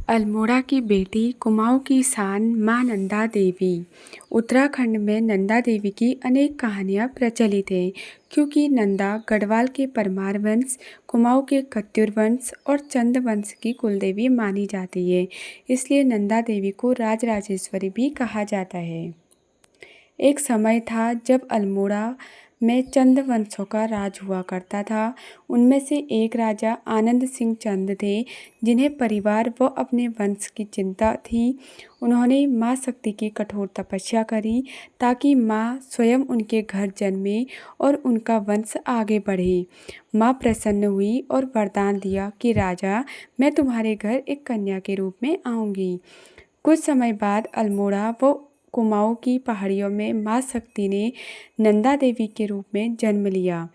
अल्मोड़ा की बेटी कुमाऊं की शान मां नंदा देवी। उत्तराखंड में नंदा देवी की अनेक कहानियां प्रचलित हैं, क्योंकि नंदा गढ़वाल के परमार वंश, कुमाऊं के कत्यूर वंश और चंद वंश की कुलदेवी मानी जाती है। इसलिए नंदा देवी को राजराजेश्वरी भी कहा जाता है। एक समय था जब अल्मोड़ा में चंद वंशों का राज हुआ करता था। उनमें से एक राजा आनंद सिंह चंद थे, जिन्हें परिवार व अपने वंश की चिंता थी। उन्होंने मां शक्ति की कठोर तपस्या करी ताकि मां स्वयं उनके घर जन्मे और उनका वंश आगे बढ़े। मां प्रसन्न हुई और वरदान दिया कि राजा, मैं तुम्हारे घर एक कन्या के रूप में आऊंगी। कुछ समय बाद अल्मोड़ा व कुमाऊं की पहाड़ियों में मां शक्ति ने नंदा देवी के रूप में जन्म लिया।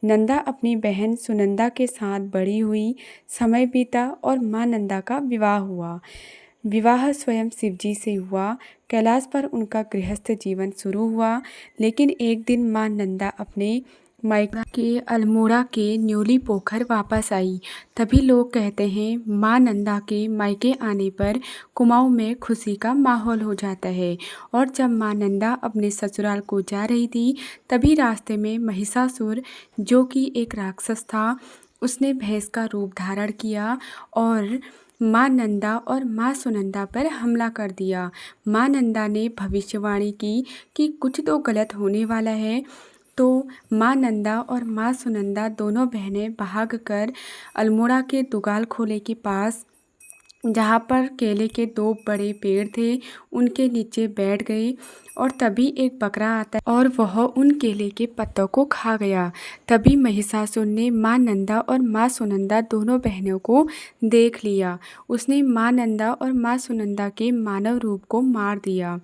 नंदा अपनी बहन सुनंदा के साथ बड़ी हुई। समय बीता और मां नंदा का विवाह हुआ। विवाह स्वयं शिवजी से हुआ। कैलाश पर उनका गृहस्थ जीवन शुरू हुआ। लेकिन एक दिन मां नंदा अपने मायके के अल्मोड़ा के न्योली पोखर वापस आई। तभी लोग कहते हैं, मां नंदा के मायके आने पर कुमाऊं में खुशी का माहौल हो जाता है। और जब मां नंदा अपने ससुराल को जा रही थी, तभी रास्ते में महिषासुर, जो कि एक राक्षस था, उसने भैंस का रूप धारण किया और मां नंदा और मां सुनंदा पर हमला कर दिया। मां नंदा ने भविष्यवाणी की कि कुछ तो गलत होने वाला है। तो मां नंदा और मां सुनंदा दोनों बहनें भागकर अल्मोड़ा के दुगाल खोले के पास, जहाँ पर केले के 2 बड़े पेड़ थे, उनके नीचे बैठ गई। और तभी एक बकरा आता है और वह उन केले के पत्तों को खा गया। तभी महिषासुर ने मां नंदा और मां सुनंदा दोनों बहनों को देख लिया। उसने मां नंदा और मां सुनंदा के मानव रूप को मार दिया।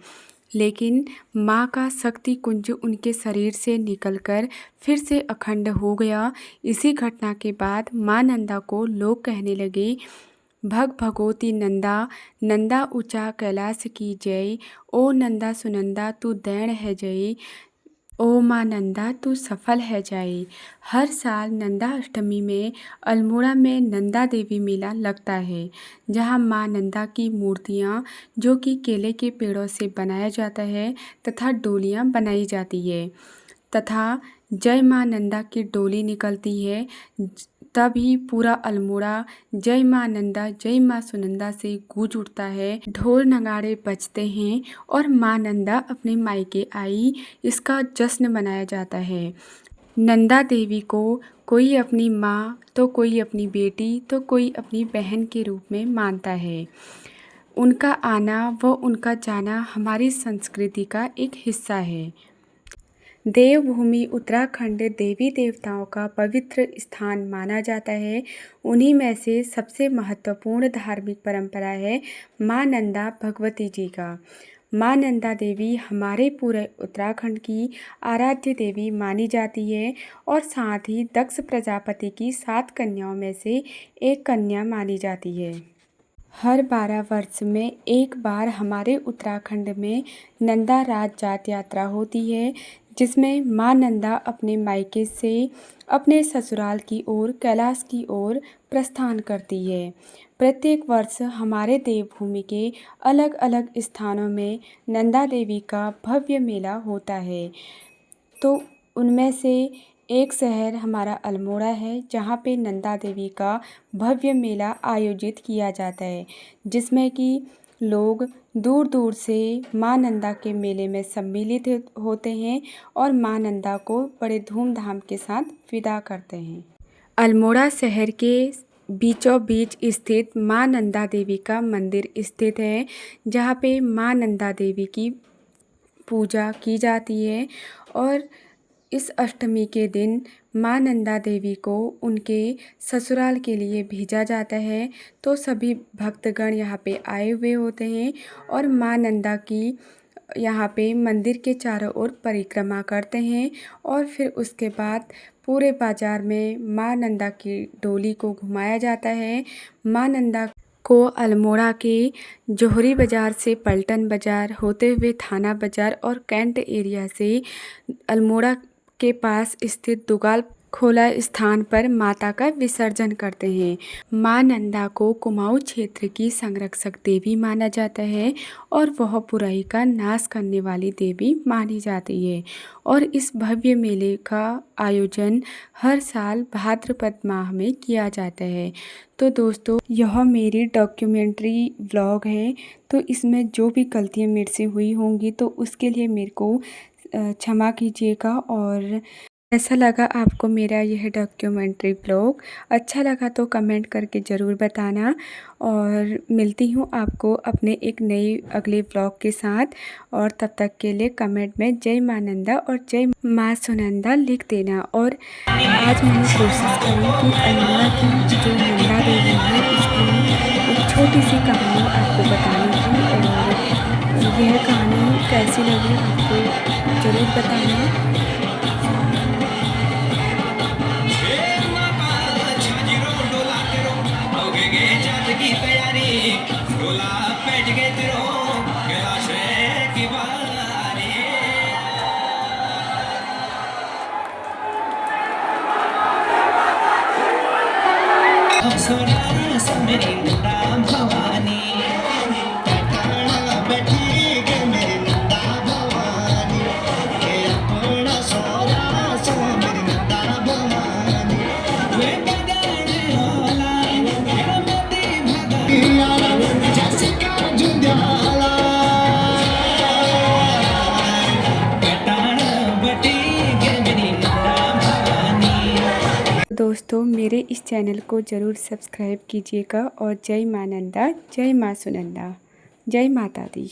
लेकिन मां का शक्ति कुंज उनके शरीर से निकलकर फिर से अखंड हो गया। इसी घटना के बाद मां नंदा को लोग कहने लगे, भग भगवती नंदा, नंदा ऊंचा कैलाश की जय। ओ नंदा सुनंदा तू दैण है जय। ओ मां नंदा तू सफल है जाए। हर साल नंदा अष्टमी में अल्मोड़ा में नंदा देवी मेला लगता है, जहां मां नंदा की मूर्तियां, जो कि केले के पेड़ों से बनाया जाता है, तथा डोलियां बनाई जाती है तथा जय मां नंदा की डोली निकलती है। तभी पूरा अल्मोड़ा जय मां नंदा, जय मां सुनंदा से गूंज उठता है। ढोल नगाड़े बजते हैं और मां नंदा अपने मायके आई, इसका जश्न मनाया जाता है। नंदा देवी को कोई अपनी माँ, तो कोई अपनी बेटी, तो कोई अपनी बहन के रूप में मानता है। उनका आना व उनका जाना हमारी संस्कृति का एक हिस्सा है। देवभूमि उत्तराखंड देवी देवताओं का पवित्र स्थान माना जाता है। उन्हीं में से सबसे महत्वपूर्ण धार्मिक परंपरा है मां नंदा भगवती जी का। मां नंदा देवी हमारे पूरे उत्तराखंड की आराध्य देवी मानी जाती है और साथ ही दक्ष प्रजापति की 7 कन्याओं में से एक कन्या मानी जाती है। हर 12 वर्ष में एक बार हमारे उत्तराखंड में नंदा राज जात यात्रा होती है, जिसमें मां नंदा अपने मायके से अपने ससुराल की ओर कैलाश की ओर प्रस्थान करती है। प्रत्येक वर्ष हमारे देवभूमि के अलग अलग स्थानों में नंदा देवी का भव्य मेला होता है। तो उनमें से एक शहर हमारा अल्मोड़ा है, जहाँ पे नंदा देवी का भव्य मेला आयोजित किया जाता है, जिसमें कि लोग दूर दूर से मां नंदा के मेले में सम्मिलित होते हैं और मां नंदा को बड़े धूमधाम के साथ विदा करते हैं। अल्मोड़ा शहर के बीचों बीच स्थित मां नंदा देवी का मंदिर स्थित है, जहाँ पे मां नंदा देवी की पूजा की जाती है। और इस अष्टमी के दिन मां नंदा देवी को उनके ससुराल के लिए भेजा जाता है। तो सभी भक्तगण यहाँ पे आए हुए होते हैं और मां नंदा की यहाँ पे मंदिर के चारों ओर परिक्रमा करते हैं। और फिर उसके बाद पूरे बाजार में मां नंदा की डोली को घुमाया जाता है। मां नंदा को अल्मोड़ा के जोहरी बाज़ार से पलटन बाज़ार होते हुए थाना बाज़ार और कैंट एरिया से अल्मोड़ा के पास स्थित दुगाल खोला स्थान पर माता का विसर्जन करते हैं। माँ नंदा को कुमाऊं क्षेत्र की संरक्षक देवी माना जाता है और वह बुराई का नाश करने वाली देवी मानी जाती है। और इस भव्य मेले का आयोजन हर साल भाद्रपद माह में किया जाता है। तो दोस्तों, यह मेरी डॉक्यूमेंट्री व्लॉग है, तो इसमें जो भी गलतियाँ मेरे से हुई होंगी तो उसके लिए मेरे को क्षमा कीजिएगा। और कैसा लगा आपको मेरा यह डॉक्यूमेंट्री व्लॉग? अच्छा लगा तो कमेंट करके ज़रूर बताना। और मिलती हूँ आपको अपने एक नए अगले व्लॉग के साथ। और तब तक के लिए कमेंट में जय माँ नंदा और जय माँ सुनंदा लिख देना। और आज मैंने कोशिश करी कि अल्मोड़ा की जो नंदा देवी है उसकी एक छोटी सी कहानी आपको बताने की। और यह कहानी कैसी लगी आपको ज़रूर बताना। की तैयारी डोला पेट के तिरो कैलाश की बारी सोना मेरी नंदा भवानी बैठी के मेरी नंदा भवानी अपना सोना सो मेरी नंदा भवानी दोस्तों, मेरे इस चैनल को ज़रूर सब्सक्राइब कीजिएगा। और जय माँ नंदा, जय माँ सुनंदा, जय माता दी।